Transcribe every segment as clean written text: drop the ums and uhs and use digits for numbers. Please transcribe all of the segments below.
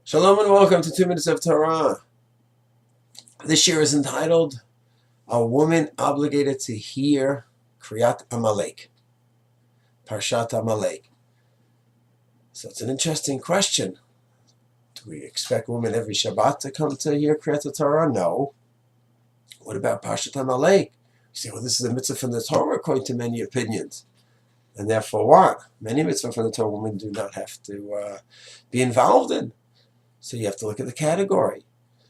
Shalom and welcome to 2 Minutes of Torah. This year is entitled, A Woman Obligated to Hear Kriyat Amalaik, Parshat Amalaik. So it's an interesting question. Do we expect women every Shabbat to come to hear Kriyat Torah? No. What about Parshat Amalaik? You say, well, this is a mitzvah from the Torah according to many opinions. And therefore what? Many mitzvahs from the Torah women do not have to be involved in. So you have to look at the category.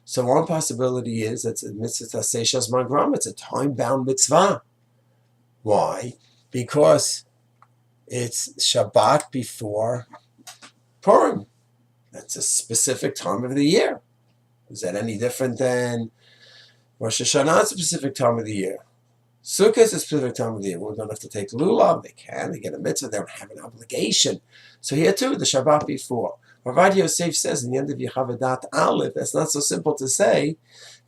So one possibility is that it's a mitzvah tasei magram. It's a time-bound mitzvah. Why? Because it's Shabbat before Purim. That's a specific time of the year. Is that any different than Rosh Hashanah? It's a specific time of the year. Sukkot is a specific time of the year. We don't have to take lulav. They can. They get a mitzvah. They don't have an obligation. So here too, the Shabbat before. Rav Yosef says in the end of Yechavadat Aleph, that's not so simple to say,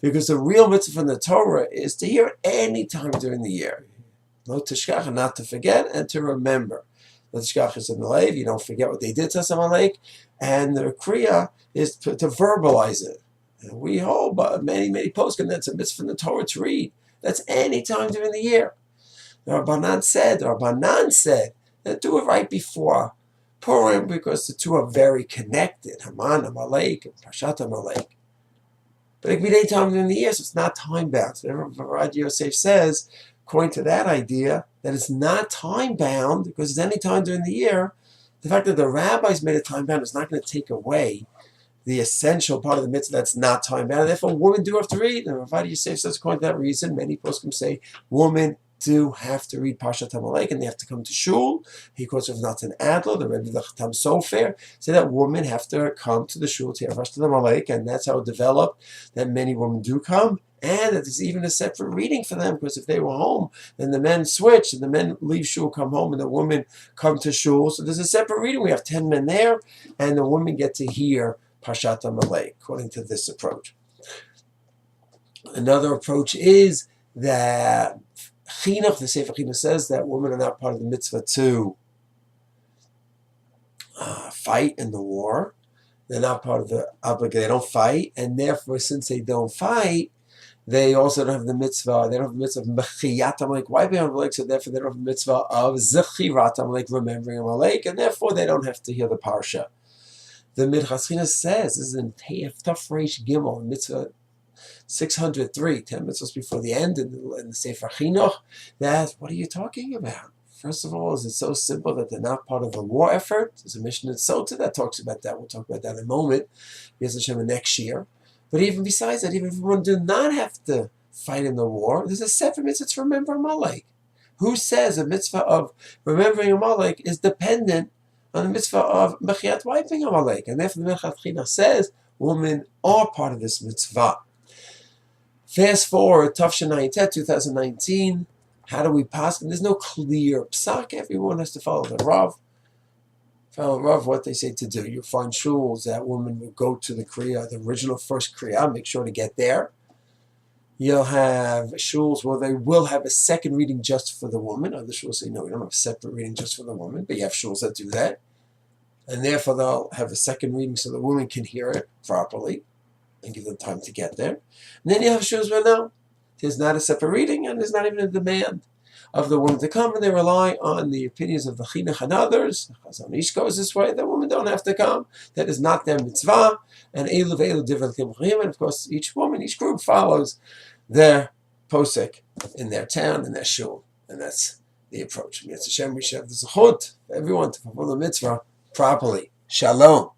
because the real mitzvah from the Torah is to hear it any time during the year. Lo tishkach, not to forget, and to remember. Lo tishkach is in the Lev, you don't forget what they did to Amalek, and the Kriya is to verbalize it. And we hold, but many poskim, that's a mitzvah from the Torah to read. That's any time during the year. The Rabbanan said, that do it right before Purim, because the two are very connected. Haman, Amalek, and Parshat Amalek. But it can be any time during the year, so it's not time-bound. So Rav Yosef says, according to that idea, that it's not time-bound, because it's any time during the year, the fact that the rabbis made it time-bound is not going to take away the essential part of the mitzvah that's not time-bound. Therefore, women do have to read. And Rav Yosef says, according to that reason, many poskim say women do have to read Parshat Amalek, and they have to come to shul. He quotes Rav Natan Adler, the Rebbe of the Chatam Sofer, say that women have to come to the shul to hear Parshat Amalek, and that's how it developed, that many women do come, and that there's even a separate reading for them, because if they were home, then the men switch, and the men leave shul, come home, and the women come to shul. So there's a separate reading. We have 10 men there, and the women get to hear Parshat Amalek, according to this approach. Another approach is that Chinuch, the Sefer Chinuch says that women are not part of the mitzvah to fight in the war. They're not part of the obligate. They don't fight, and therefore, since they don't fight, they also don't have the mitzvah. They don't have the mitzvah of mechiyat Amalek, wiping Amalek. So therefore, they don't have the mitzvah of zechirat Amalek, remembering Amalek, and therefore they don't have to hear the parsha. The Minchas Chinuch says, this is in Taf Reish Gimel, mitzvah 603, 10 mitzvahs before the end in the Sefer Chinuch, that, what are you talking about? First of all, is it so simple that they're not part of a war effort? There's a mission in Sota that talks about that. We'll talk about that in a moment, Yez Hashem, next year. But even besides that, even if one do not have to fight in the war, there's a separate mitzvah to remember Amalek. Who says a mitzvah of remembering Amalek is dependent on the mitzvah of mechiyat, wiping Amalek? And therefore the Minchas Chinuch says women are part of this mitzvah. Fast forward, Tafshin 2019, how do we pass? And there's no clear psak. Everyone has to follow the Rav. Follow Rav, what they say to do. You'll find shuls that women will go to the Kriya, the original first Kriya, make sure to get there. You'll have shuls where they will have a second reading just for the woman. Other shuls say, no, we don't have a separate reading just for the woman, but you have shuls that do that. And therefore they'll have a second reading so the woman can hear it properly and give them time to get there. And then you have shuls where no, there's not a separate reading, and there's not even a demand of the woman to come, and they rely on the opinions of the Chinuch and others. Chazon Ish goes this way, the women don't have to come. That is not their mitzvah. And and of course, each woman, each group follows their posek in their town, in their shul. And that's the approach. Yez Hashem, we should have the zechut for everyone to fulfill the mitzvah properly. Shalom.